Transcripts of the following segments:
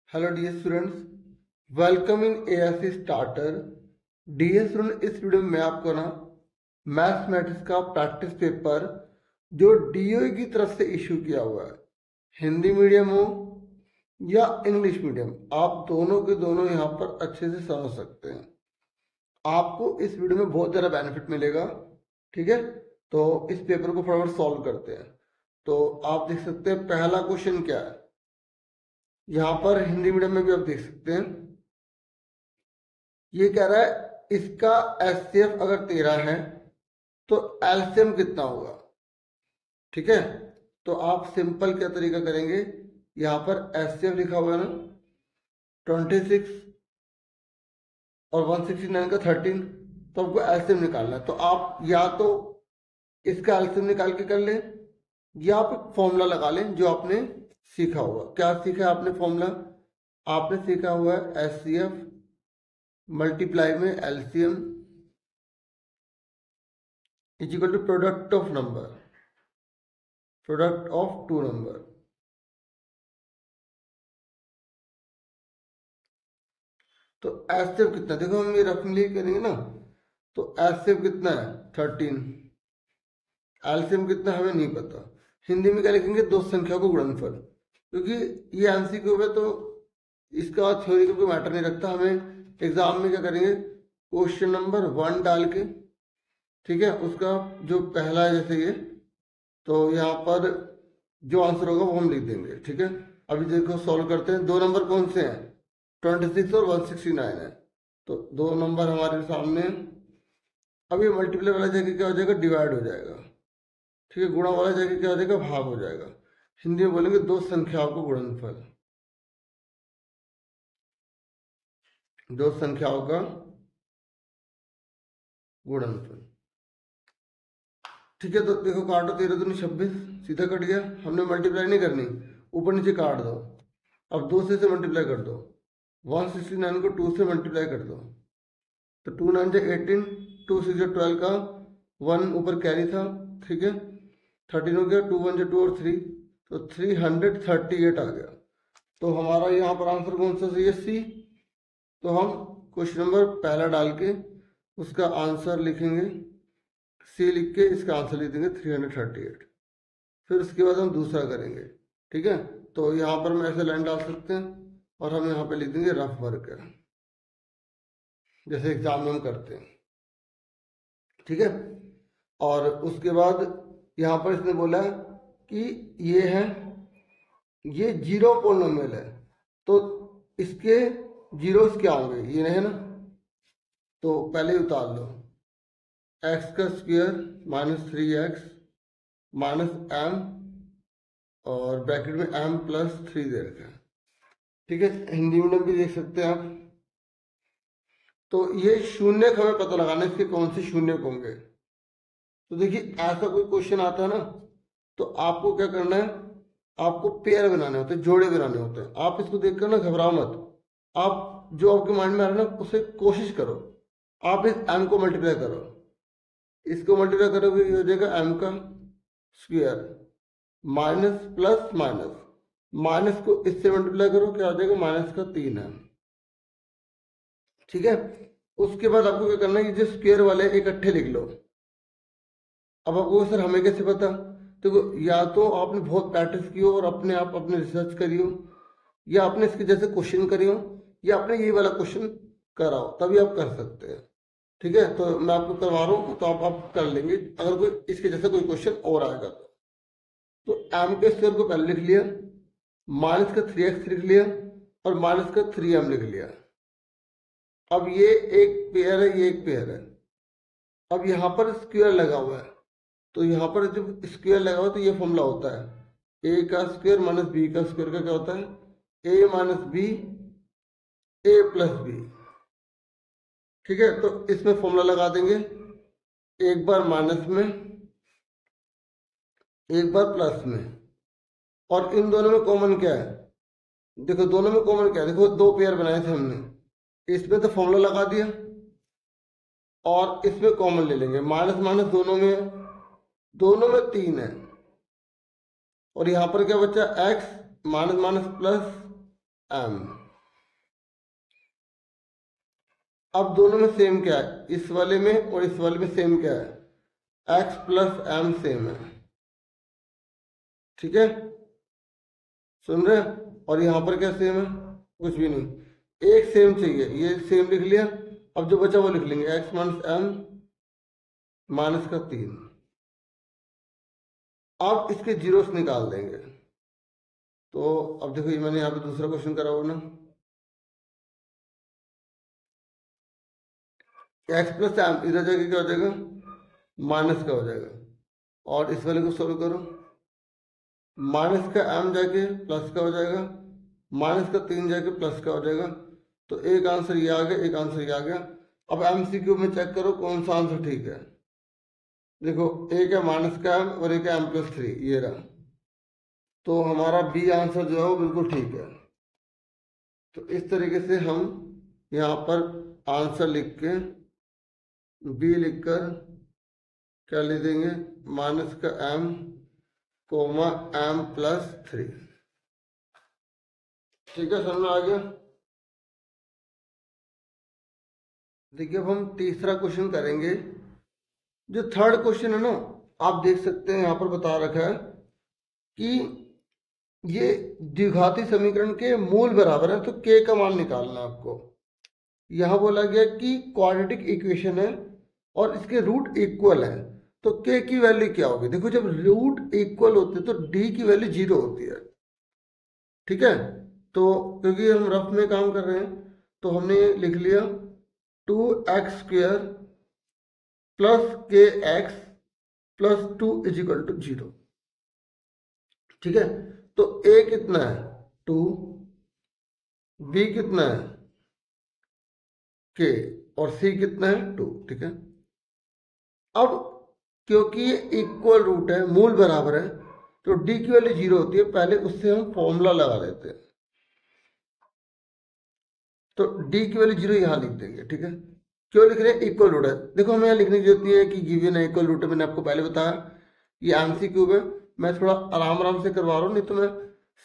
Hello dear students, welcome in ASC starter. Dear student, इस video में मैं आपको मैथमेटिक्स का प्रैक्टिस पेपर जो डीओई की तरफ से इशू किया हुआ है, हिंदी मीडियम हो या इंग्लिश मीडियम, आप दोनों के दोनों यहाँ पर अच्छे से समझ सकते हैं। आपको इस वीडियो में बहुत ज़्यादा बेनिफिट मिलेगा। ठीक है, तो इस पेपर को फटाफट सॉल्व करते हैं। तो आप देख सकते हैं पहला क्वेश्चन क्या है, यहाँ पर हिंदी मीडियम में भी आप देख सकते हैं। ये कह रहा है इसका एचसीएफ अगर 13 है तो एलसीएम कितना होगा। ठीक है, तो आप सिंपल क्या तरीका करेंगे, यहाँ पर एचसीएफ लिखा हुआ है ना 26 और 169 का 13, तो आपको एलसीएम निकालना है। तो आप या तो इसका एलसीएम निकाल के कर लें या आप फॉर्मूला लगा लें जो आपने सीखा होगा। क्या सीखा है आपने फॉर्मूला? आपने सीखा हुआ है एचसीएफ मल्टीप्लाई में LCM is equal to product of number, product of two number. तो एचसीएफ कितना, देखो हम ये रफली करेंगे ना, तो एचसीएफ कितना है 13, एलसीएम कितना हमें नहीं पता। हिंदी में क्या लिखेंगे, दो संख्या को गुणनफल, क्योंकि ये एमसीक्यू है तो इसका थ्योरी का कोई मैटर नहीं रखता। हमें एग्जाम में क्या करेंगे, क्वेश्चन नंबर 1 डाल के, ठीक है, उसका जो पहला है जैसे ये, तो यहाँ पर जो आंसर होगा वो हम लिख देंगे। ठीक है, अभी देखो सॉल्व करते हैं। दो नंबर कौन से हैं, 26 और 169 है, तो दो नंबर हमारे सामने। अब ये मल्टीप्लाई वाला जगह क्या हो जाएगा, डिवाइड हो जाएगा। ठीक है, गुणा वाला जगह क्या हो जाएगा, भाग हो जाएगा। हिंदी में बोलेंगे दो संख्याओं को गुणनफल, दो संख्याओं का गुणनफल। ठीक है, तो देखो काटो, 13 दूनी 26, सीधा कट गया। हमने मल्टीप्लाई नहीं करनी, ऊपर नीचे काट दो। अब 2 से मल्टीप्लाई कर दो, 169 को 2 से मल्टीप्लाई कर दो, तो 2 9 से 18, 2 6 से 12 का 1 ऊपर कैरी था। ठीक है, 13 हो गया, 2 1 से 2 और 3, तो 338 आ गया। तो हमारा यहाँ पर आंसर कौन सा सही है, सी। तो हम क्वेश्चन नंबर पहला डाल के उसका आंसर लिखेंगे, सी लिख के इसका आंसर लिख देंगे 338। फिर उसके बाद हम दूसरा करेंगे। ठीक है, तो यहाँ पर हम ऐसे लाइन डाल सकते हैं और हम यहाँ पे लिख देंगे रफ वर्क है, जैसे एग्जाम में हम करते हैं। ठीक है, और उसके बाद यहाँ पर इसने बोला कि ये है, ये जीरो पोलिनोमियल है, तो इसके जीरोस क्या होंगे, ये है ना, तो पहले ही उतार लो। एक्स का स्क्वायर -3x -m और ब्रैकेट में m+3 दे रखा है। ठीक है, हिंदी में भी देख सकते हैं आप। तो ये शून्य हमें पता लगाना है, इसके कौन से शून्य होंगे। तो देखिए ऐसा कोई क्वेश्चन आता है ना, तो आपको क्या करना है, आपको पेयर बनाने होते हैं, जोड़े बनाने होते हैं। आप इसको देखकर ना घबराओ मत, आप जो आपके माइंड में आ रहा है ना उसे कोशिश करो। आप इस m को मल्टीप्लाई करो, इसको मल्टीप्लाई करोगे ये हो जाएगा m का square minus plus minus, minus को इससे मल्टीप्लाई करो, क्या हो जाएगा -3m। ठीक है, उसके बाद आपको क्या करना है, ये जो स्क्वायर वाले इकट्ठे लिख लो। अब आपको सर हमें कैसे पता, देखो या तो आपने बहुत प्रैक्टिस की हो और अपने आप अपने रिसर्च करी हो, या आपने इसके जैसे क्वेश्चन करे हो, या आपने यही वाला क्वेश्चन करा हो, तभी आप कर सकते हैं। ठीक है, तो मैं आपको करवा रहा हूँ, तो आप कर लेंगे अगर कोई इसके जैसा कोई क्वेश्चन और आएगा तो m के स्क्वायर को पहले लिख लिया, माइनस का 3x लिख लिया और माइनस का 3m लिख लिया। अब ये एक पेयर है, ये एक पेयर है। अब यहाँ पर स्क्वायर लगा हुआ है, तो यहाँ पर जब स्क्वायर लगा हुआ तो ये फॉर्मूला होता है a का स्क्वायर माइनस b का स्क्वायर का क्या होता है, a minus b a plus b। ठीक है, तो इसमें फॉर्मूला लगा देंगे, एक बार माइनस में एक बार प्लस में, और इन दोनों में कॉमन क्या है, देखो दोनों में कॉमन क्या है, देखो दो पेयर बनाए थे हमने, इसमें तो फॉर्मूला लगा दिया और इसमें कॉमन ले लेंगे, माइनस माइनस दोनों में 3 है, और यहाँ पर क्या बचा x minus minus plus M. अब दोनों में सेम क्या है, इस वाले में और इस वाले में सेम क्या है, एक्स प्लस एम सेम है। ठीक है, सुन रहे हैं? और यहाँ पर क्या सेम है, कुछ भी नहीं, एक सेम चाहिए, ये सेम लिख लिया। अब जो बचा वो लिख लेंगे, एक्स माइनस एम माइनस का 3। अब इसके जीरोस निकाल देंगे। तो अब देखो ये मैंने यहाँ पे दूसरा क्वेश्चन करा हुआ ना, एक्स प्लस एम इधर जाके क्या हो जाएगा, माइनस का हो जाएगा। और इस वाले को सोल्व करो, माइनस का एम जाके प्लस का हो जाएगा, माइनस का 3 जाके प्लस का हो जाएगा। तो एक आंसर ये आ गया, एक आंसर ये आ गया। अब एमसीक्यू में चेक करो कौन सा आंसर ठीक है। देखो एक है माइनस का एम और एक है एम प्लस 3, ये रहा। तो हमारा बी आंसर जो है वो बिल्कुल ठीक है। तो इस तरीके से हम यहाँ पर आंसर लिख के बी लिखकर क्या लिख देंगे, माइनस का एम कोमा एम प्लस 3। ठीक है, समझ में आ गया? देखिए अब हम तीसरा क्वेश्चन करेंगे। जो थर्ड क्वेश्चन है ना, आप देख सकते हैं यहाँ पर बता रखा है कि ये द्विघाती समीकरण के मूल बराबर है, तो के का मान निकालना है आपको। यहाँ बोला गया कि क्वाड्रेटिक इक्वेशन है और इसके रूट इक्वल है, तो के की वैल्यू क्या होगी। देखो जब रूट इक्वल होते हैं तो डी की वैल्यू 0 होती है। ठीक है, तो क्योंकि हम रफ में काम कर रहे हैं तो हमने लिख लिया 2x² plus k x plus 2 is equal to 0। ठीक है, तो a कितना है 2, b कितना है k और c कितना है 2। ठीक है, अब क्योंकि ये इक्वल रूट है, मूल बराबर है, तो d की वैल्यू 0 होती है। पहले उससे हम फॉर्मूला लगा लेते हैं, तो d की वैल्यू 0 यहाँ लिख देंगे। ठीक है, क्यों लिख रहे हैं, इक्वल रूट है। देखो हमें यहाँ लिखने की जरूरत नहीं है कि गिवन है इक्वल रूट है, मैंने आपको पहले बताया ये एमसीक्यू है। मैं थोड़ा आराम आराम से करवा रहा हूँ, नहीं तो मैं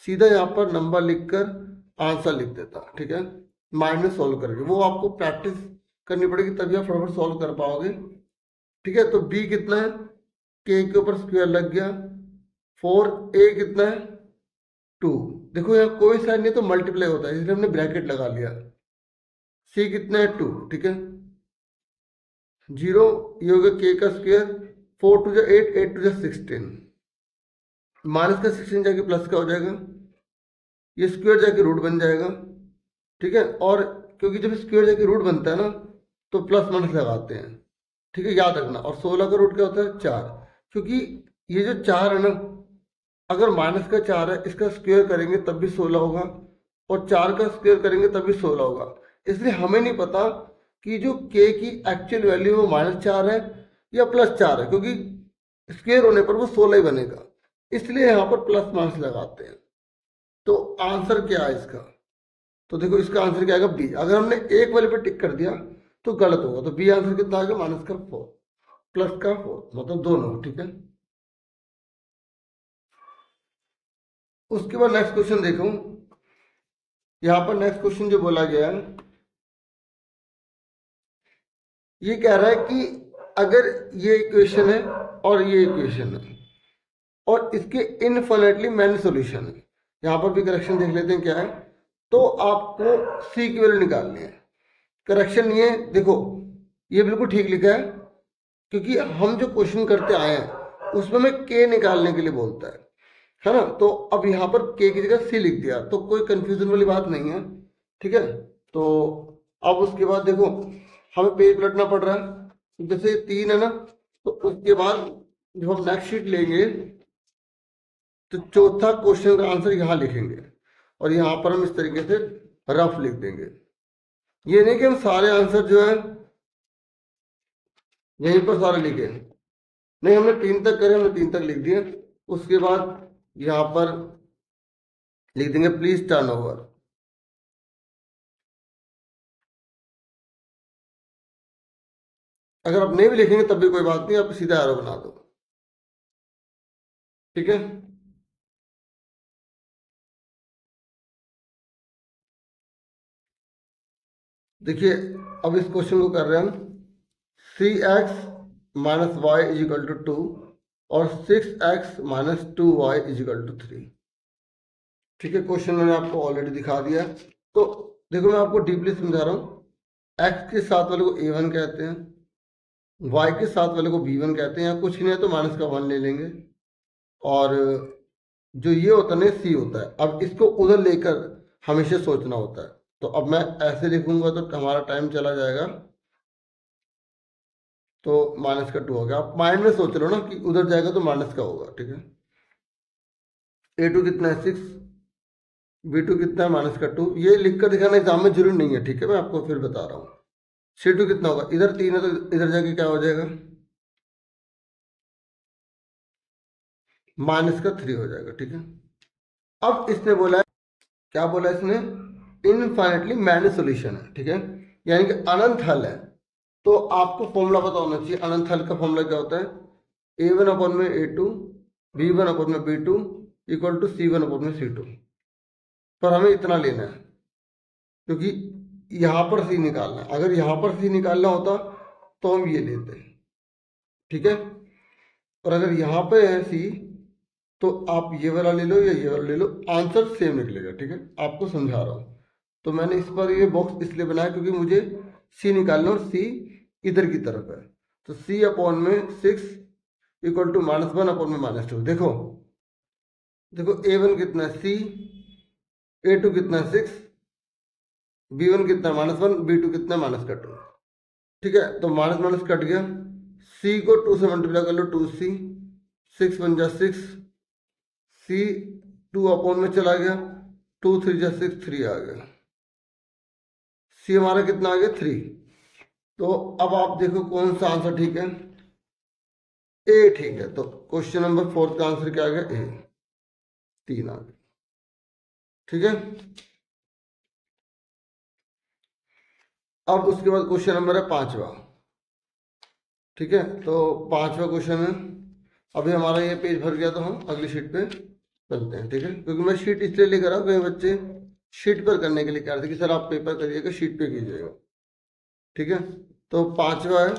सीधा यहाँ पर नंबर लिखकर आंसर लिख देता। ठीक है, माइंड में सॉल्व करके, वो आपको प्रैक्टिस करनी पड़ेगी तभी आप फटाफट सॉल्व कर पाओगे। ठीक है, तो b कितना है, k के ऊपर स्क्वायर लग गया 4, a कितना है 2। देखो यहाँ कोई साइन नहीं तो मल्टीप्लाई होता है, इसलिए हमने ब्रैकेट लगा लिया। c कितना है 2। ठीक है, 0, ये हो गया k का स्क्वायर, 4 टू 8, 8 टू 16, माइनस का 16 जाके प्लस का हो जाएगा, ये स्क्वायर जाके रूट बन जाएगा। ठीक है, और क्योंकि जब स्क्वायर जाके रूट बनता है ना तो प्लस माइनस लगाते हैं। ठीक है, याद रखना। और 16 का रूट क्या होता है 4, क्योंकि ये जो 4 है ना, अगर माइनस का 4 है, इसका स्क्वायर करेंगे तब भी 16 होगा, और 4 का स्क्वायर करेंगे तब भी 16 होगा। इसलिए हमें नहीं पता कि जो k की एक्चुअल वैल्यू वो -4 है या +4 है, क्योंकि स्क्वायर होने पर वो 16 ही बनेगा, इसलिए यहाँ पर प्लस माइनस लगाते हैं। तो आंसर क्या है इसका, तो देखो इसका आंसर क्या आएगा बी। अगर हमने एक वाले पे टिक कर दिया तो गलत होगा, तो बी आंसर कितना आ गया, माइनस का 4 प्लस का 4, मतलब दोनों। ठीक है, उसके बाद नेक्स्ट क्वेश्चन देखो। यहाँ पर नेक्स्ट क्वेश्चन जो बोला गया है, ये कह रहा है कि अगर ये इक्वेशन है और ये इक्वेशन है और इसके इनफिनिटली मैनी सॉल्यूशन है, यहाँ पर भी करेक्शन देख लेते हैं क्या है। तो आपको सी की वैल्यू निकालनी है। करेक्शन नहीं है, देखो ये बिल्कुल ठीक लिखा है, क्योंकि हम जो क्वेश्चन करते आए हैं उसमें हमें के निकालने के लिए बोलता है ना। तो अब यहाँ पर के की जगह सी लिख दिया, तो कोई कंफ्यूजन वाली बात नहीं है। ठीक है, तो अब उसके बाद देखो हमें पेज पलटना पड़ रहा है, जैसे 3 है ना, तो उसके बाद जब हम नेक्स्ट शीट लेंगे तो चौथा क्वेश्चन का आंसर यहाँ लिखेंगे, और यहाँ पर हम इस तरीके से रफ लिख देंगे। ये नहीं कि हम सारे आंसर जो है यहीं पर सारे लिखे, नहीं, हमने 3 तक करे, हमने 3 तक लिख दिए। उसके बाद यहाँ पर लिख देंगे प्लीज टर्न ओवर। अगर आप नहीं भी लिखेंगे तब भी कोई बात नहीं, आप सीधा एरो बना दो। ठीक है, देखिए अब इस क्वेश्चन को कर रहे हैं हम, 3x minus Y is equal to 2 और 6x minus 2y is equal to 3। ठीक है, क्वेश्चन मैंने आपको ऑलरेडी दिखा दिया। तो देखो मैं आपको डीपली समझा रहा हूँ। x के साथ वाले को a1 कहते हैं, y के साथ वाले को b1 कहते हैं, या कुछ नहीं है तो माइनस का 1 ले लेंगे, और जो ये होता है ना c होता है। अब इसको उधर लेकर हमेशा सोचना होता है। तो अब मैं ऐसे लिखूंगा तो हमारा टाइम चला जाएगा, तो माइनस का 2 हो गया। आप माइंड में सोच लो ना कि उधर जाएगा तो माइनस का होगा। ठीक है, a2 कितना है 6, b2 कितना है माइनस का 2। ये लिख कर दिखाना एग्जाम में जरूरी नहीं है, ठीक है, मैं आपको फिर बता रहा हूँ। c2 कितना होगा, इधर 3 है तो इधर जाके क्या हो जाएगा, माइनस का 3 हो जाएगा। ठीक है, अब इसने बोला है, क्या बोला इसने, इनफाइनेटली मैनी सोल्यूशन है। ठीक है, यानी कि अनंत हल है। तो आपको फॉर्मूला पता होना चाहिए। अनंत हल का फॉर्मूला क्या होता है, a1 अपॉन में a2, b1 अपॉन में b2 equal to c1 upon में c2। पर हमें इतना लेना है क्योंकि यहां पर c निकालना है। अगर यहां पर c निकालना होता तो हम ये लेते हैं। ठीक है, और अगर यहां पे है c तो आप ये वाला ले लो या ये वाला ले लो, आंसर सेम निकलेगा। ठीक है, आपको समझा रहा हूं। तो मैंने इस पर ये बॉक्स इसलिए बनाया क्योंकि मुझे c निकालना, और c इधर की तरफ है। तो c अपॉन में 6 इक्वल टू -1 अपॉन में -2। देखो देखो a1 कितना है c, a2 कितना है 6, b1 कितना है -1, b2 कितना है माइनस का 2। ठीक है, तो माइनस माइनस कट गया, c को 2 से मल्टीप्लाई कर लो, 2c, 6 बन जा 6, c 2 अपॉन में चला गया, 2 3 जा 6, 3 आ गया, c हमारा कितना आ गया 3। तो अब आप देखो कौन सा आंसर ठीक है, ए ठीक है। तो क्वेश्चन नंबर 4 का आंसर क्या आ गया, ए, 3 आ गया। ठीक है, अब उसके बाद क्वेश्चन नंबर है 5वां। ठीक है, तो 5वां क्वेश्चन है, अभी हमारा ये पेज भर गया तो हम अगली शीट पे चलते हैं। ठीक है, क्योंकि मैं शीट इसलिए लेकर आऊँ, कई बच्चे शीट पर करने के लिए कह रहे थे कि सर आप पेपर करिएगा, शीट पे कीजिएगा। ठीक है, तो 5वां है,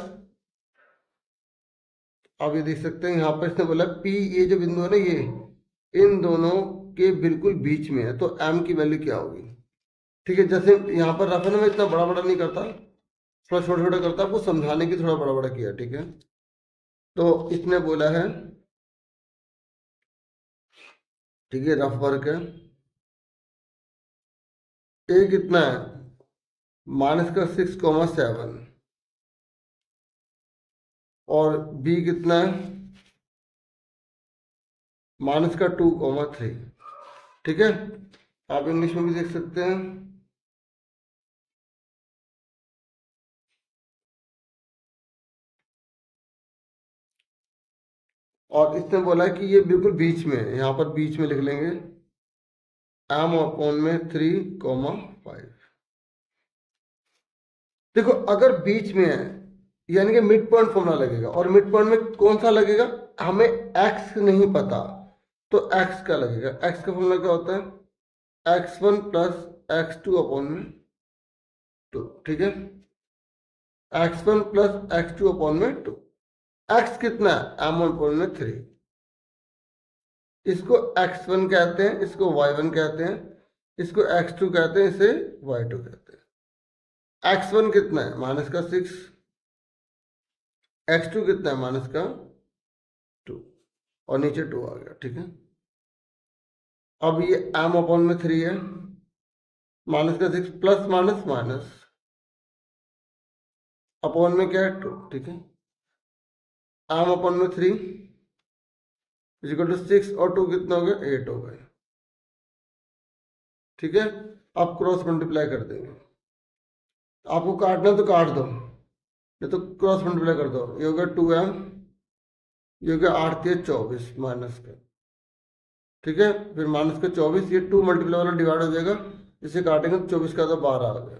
आप ये देख सकते हैं यहाँ पर इसने बोला पी, ये जो बिंदु है ना, ये इन दोनों के बिल्कुल बीच में है, तो एम की वैल्यू क्या होगी। ठीक है, जैसे यहाँ पर रफन में इतना बड़ा बड़ा नहीं करता, थोड़ा छोटा छोटा करता, आपको समझाने की थोड़ा बड़ा बड़ा किया। ठीक है, तो इसने बोला है, ठीक है, रफ वर्क है, ए कितना है -6,7 और बी कितना है -2,3। ठीक है, आप इंग्लिश में भी देख सकते हैं। और इसने बोला है कि ये बिल्कुल बीच में है, यहाँ पर बीच में लिख लेंगे m अपॉन में 3,5। देखो अगर बीच में है यानी कि मिड पॉइंट फॉर्मूला लगेगा, और मिड पॉइंट में कौन सा लगेगा, हमें x नहीं पता तो x का लगेगा। x का फॉर्मूला क्या होता है, x1 प्लस x2 अपॉन में 2। ठीक है, x1 प्लस x2 अपॉन में 2। x कितना है, m1 अपॉन में 3। इसको x1 कहते हैं, इसको y1 कहते हैं, इसको x2 कहते हैं, इसे y2 कहते हैं। x1 कितना है -6, x2 कितना है -2, और नीचे 2 आ गया। ठीक है, अब ये m अपॉन में 3 है, -6 प्लस माइनस माइनस अपॉन में क्या है 2। ठीक है, m अपॉन में 3 इक्वल टू 6 और 2 कितना हो गया, 8 हो गए। ठीक है, आप क्रॉस मल्टीप्लाई कर देंगे, आपको काटना तो काट दो, ये तो क्रॉस मल्टीप्लाई कर दो, ये हो गया 2m, ये हो गया 8 के 24 माइनस का। ठीक है, फिर माइनस का 24, ये 2 मल्टीप्लाई वाला डिवाइड हो जाएगा, इसे काटेंगे तो 24 का तो 12 आ गया।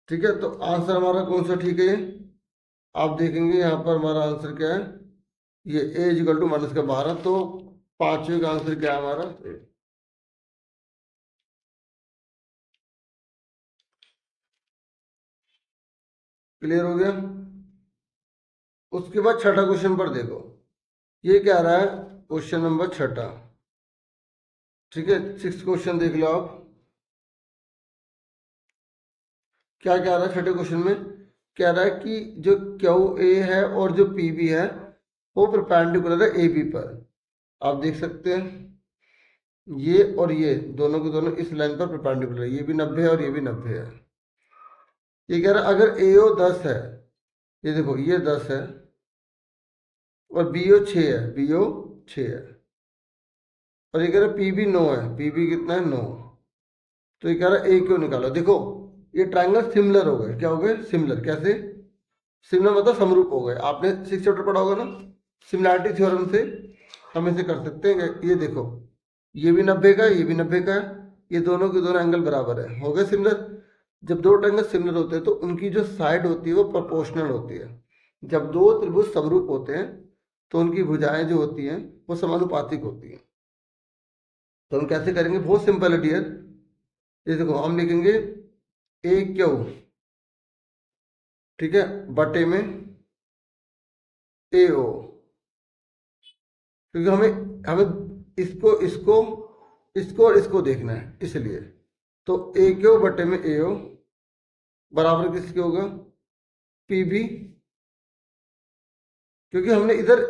ठीक है, तो आंसर हमारा कौन सा ठीक है, ये आप देखेंगे यहाँ पर हमारा आंसर क्या है, ये a इक्वल टू -12। तो 5वें का आंसर क्या है हमारा, क्लियर हो गया। उसके बाद छठा क्वेश्चन पर देखो, ये क्या रहा है, क्वेश्चन नंबर छठा। ठीक है, 6th क्वेश्चन देख लो आप, क्या कह रहा है छठे क्वेश्चन में। कह रहा है कि जो क्यू ए है और जो पी बी है वो परपेंडिकुलर है ए बी पर। आप देख सकते हैं ये और ये दोनों के दोनों इस लाइन पर परपेंडिकुलर है, ये भी 90 है और ये भी 90 है। ये कह रहा है अगर ए ओ 10 है, ये देखो ये 10 है और बी ओ 6 है, बी ओ 6 है, और ये कह रहा है पी बी 9 है, पी बी कितना है 9। तो ये कह रहा है ए क्यों निकालो। देखो ये ट्राइंगल सिमिलर हो गए, क्या हो गए सिमिलर, कैसे सिमिलर मतलब समरूप हो गए। आपने 6th चैप्टर पढ़ा होगा ना, सिमिलैरिटी थ्योरम से हम इसे कर सकते हैं। ये देखो ये भी 90 का है, ये भी 90 का है, ये दोनों के दोनों एंगल बराबर है, हो गए सिमिलर। जब दो ट्रायंगल सिमिलर होते हैं तो उनकी जो साइड होती है वो प्रोपोर्शनल होती है। जब दो त्रिभुज समरूप होते हैं तो उनकी भुजाएं जो होती हैं वो समानुपातिक होती हैं। तो हम कैसे करेंगे, बहुत सिंपल है डियर। ये देखो हम लिखेंगे ए क्यू, ठीक है, बटे में ए ओ, क्योंकि हमें हमें इसको इसको इसको और इसको देखना है इसलिए। तो ए क्यू बटे में ए ओ बराबर किसके होगा, पी बी, क्योंकि हमने इधर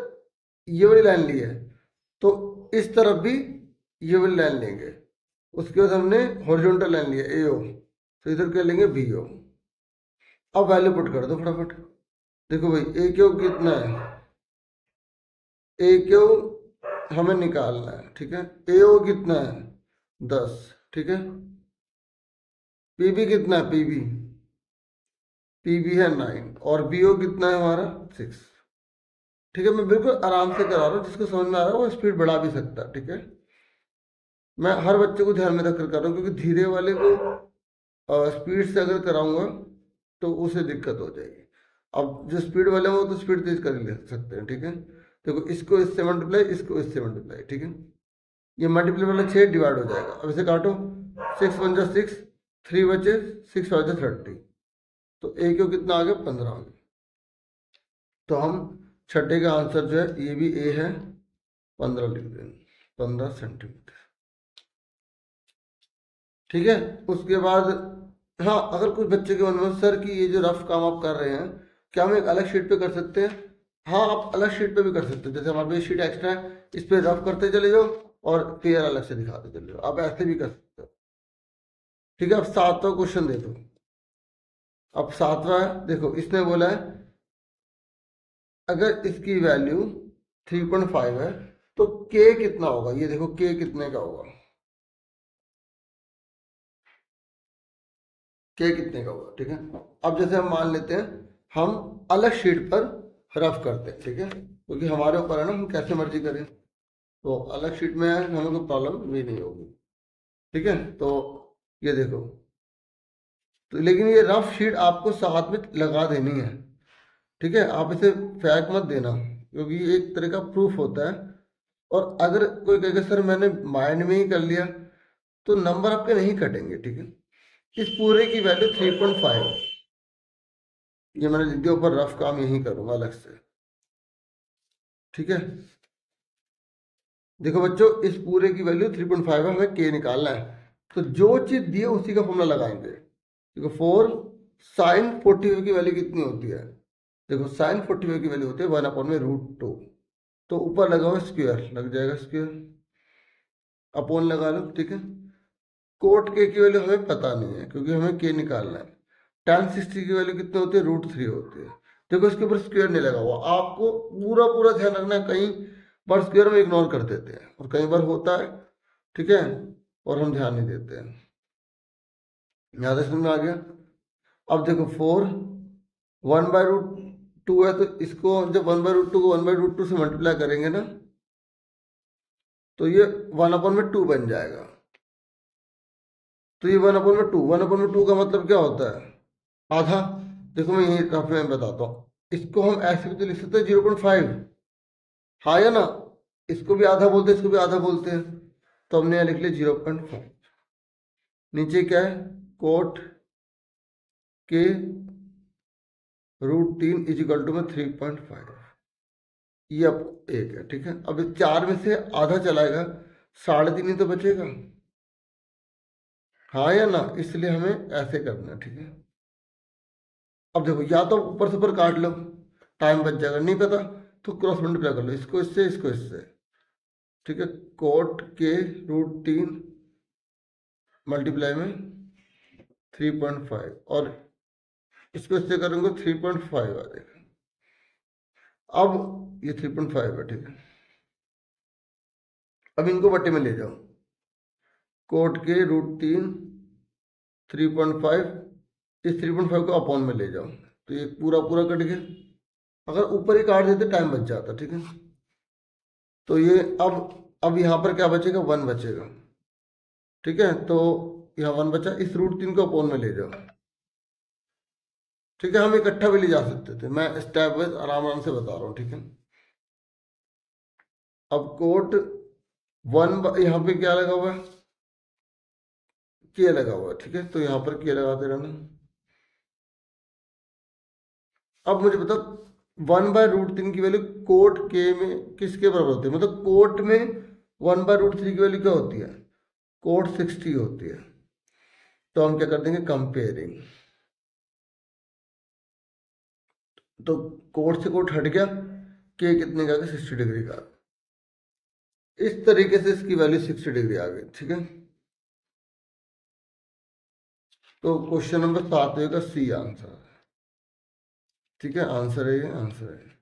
ये वाली लाइन ली है तो इस तरफ भी ये वाली लाइन लेंगे। उसके बाद हमने हॉरिजॉन्टल लाइन लिया ए ओ, तो इधर क्या लेंगे बी ओ। अब वैल्यू पुट कर दो फटाफट। देखो भाई ए क्यू कितना है, ए क्यू हमें निकालना है, ठीक है। ए ओ कितना है 10, ठीक है। पी बी कितना है, पी बी है 9 और बी ओ कितना है हमारा 6। ठीक है, मैं बिल्कुल आराम से करा रहा हूँ, जिसको समझ में आ रहा है वो स्पीड बढ़ा भी सकता है, ठीक है। मैं हर बच्चे को ध्यान में रखकर कर रहा हूँ, क्योंकि धीरे वाले को स्पीड से अगर कराऊंगा तो उसे दिक्कत हो जाएगी। अब जो स्पीड वाले हैं वो तो स्पीड तेज कर ही ले सकते हैं, ठीक है। देखो इसको इससे मल्टीप्लाई, इसको इससे मल्टीप्लाई, ठीक है। ये मल्टीप्लाई वाला 6 डिवाइड हो जाएगा। अब इसे काटो, 6 × 6, 3 बचे, 6 × 30, तो ए क्यू कितना आ गया 15 आ गया। तो हम छठे का आंसर जो है ये भी ए है, 15 लिख देंगे, 15 सेंटीमीटर, ठीक है। उसके बाद हाँ, अगर कुछ बच्चे के मन में सर कि ये जो रफ काम आप कर रहे हैं क्या हम एक अलग शीट पे कर सकते हैं, हाँ आप अलग शीट पे भी कर सकते हैं। जैसे हमारे पास शीट एक्स्ट्रा है, इस पे रफ करते चले जाओ और पेयर अलग से दिखाते चले जाओ, आप ऐसे भी कर सकते हो, ठीक है। अब 7वां क्वेश्चन देखो। अब 7वां है, देखो इसने बोला है अगर इसकी वैल्यू 3.5 है तो के कितना होगा। ये देखो के कितने का होगा, के कितने का होगा, ठीक है। अब जैसे हम मान लेते हैं हम अलग शीट पर रफ करते हैं, ठीक है, क्योंकि हमारे ऊपर है ना, हम कैसे मर्जी करें। तो अलग शीट में हमें कोई प्रॉब्लम भी नहीं होगी, ठीक है। तो ये देखो, तो लेकिन ये रफ शीट आपको साथ में लगा देनी है, ठीक है। आप इसे फेंक मत देना, क्योंकि ये एक तरह का प्रूफ होता है। और अगर कोई कहेगा सर मैंने माइंड में ही कर लिया, तो नंबर आपके नहीं कटेंगे, ठीक है। इस पूरे की वैल्यू 3.5, ये मैंने लिख दिया ऊपर, रफ काम यही करूंगा अलग से, ठीक है। देखो बच्चों इस पूरे की वैल्यू 3.5 है, हमें के निकालना है। तो जो चीज दी है उसी का फॉर्मूला लगाएंगे। देखो 4 sin 45 की वैल्यू कितनी होती है, देखो sin 45 की वैल्यू होती है 1/√2। तो ऊपर लगा हुआ स्क्वायर लग जाएगा, स्क्वायर अपोन लगा लो, ठीक है। कोट के की वैल्यू हमें पता नहीं है क्योंकि हमें के निकालना है। tan 60 की वैल्यू कितनी होती है, √3 होती है। देखो इसके ऊपर स्क्वायर नहीं लगा हुआ, आपको पूरा पूरा ध्यान रखना है, कहीं बार स्क्वायर में इग्नोर कर देते हैं और कई बार होता है, ठीक है, और हम ध्यान नहीं देते हैं। यहाँ समझ में आ गया। अब देखो 4 1/√2 है, तो इसको जब 1/√2 को 1/√2 से मल्टीप्लाई करेंगे ना, तो ये 1/2 बन जाएगा। तो ये 1/2 का मतलब क्या होता है, आधा। देखो मैं यही रफ में बताता हूँ, इसको हम ऐसे भी तो लिख सकते हैं 0.5, हाँ या ना। इसको भी आधा बोलते हैं, इसको भी आधा बोलते हैं, तो हमने यहाँ लिख लिया 0.5। नीचे क्या है, कोट के √3 इज इक्वल टू में 3.5, ये अब एक है, ठीक है। अब इस 4 में से आधा चलाएगा, 3.5 ही तो बचेगा, हाँ या ना, इसलिए हमें ऐसे करना है, ठीक है। अब देखो, या तो ऊपर से ऊपर काट लो, टाइम बच जाएगा, नहीं पता तो क्रॉस मल्टीप्लाई कर लो, इसको इससे इसको इससे, ठीक है। कोट के √3 मल्टीप्लाई में 3.5 और इसको इससे करेंगे 3.5 आ जाएगा। अब ये 3.5 है, ठीक है। अब इनको बट्टे में ले जाओ, कोट के √3 3.5, इस 3.5 को अपॉन में ले जाओ, तो ये पूरा पूरा कट गया। अगर ऊपर ही काट देते टाइम बच जाता, ठीक है। तो ये अब यहाँ पर क्या बचेगा, 1 बचेगा, ठीक है। तो यहाँ 1 बचा, इस √3 को अपॉन में ले जाओ, ठीक है। हम इकट्ठा भी ले जा सकते थे, मैं स्टेप वाइज आराम आराम से बता रहा हूँ, ठीक है। अब कोट 1 यहाँ पे क्या लगा हुआ है, के लगा हुआ है, ठीक है। तो यहाँ पर के लगाते रहना। अब मुझे बताओ 1/√3 की वैल्यू कोट के में किसके बराबर होती है, मतलब कोट में 1/√3 की वैल्यू क्या होती है, कोट 60 होती है। तो हम क्या कर देंगे, कंपेयरिंग, तो कोट से कोट हट गया, के कितने का, 60 डिग्री का। इस तरीके से इसकी वैल्यू 60 डिग्री आ गई, ठीक है। तो क्वेश्चन नंबर 7 होगा सी आंसर, ठीक है। आंसर है ये, आंसर है।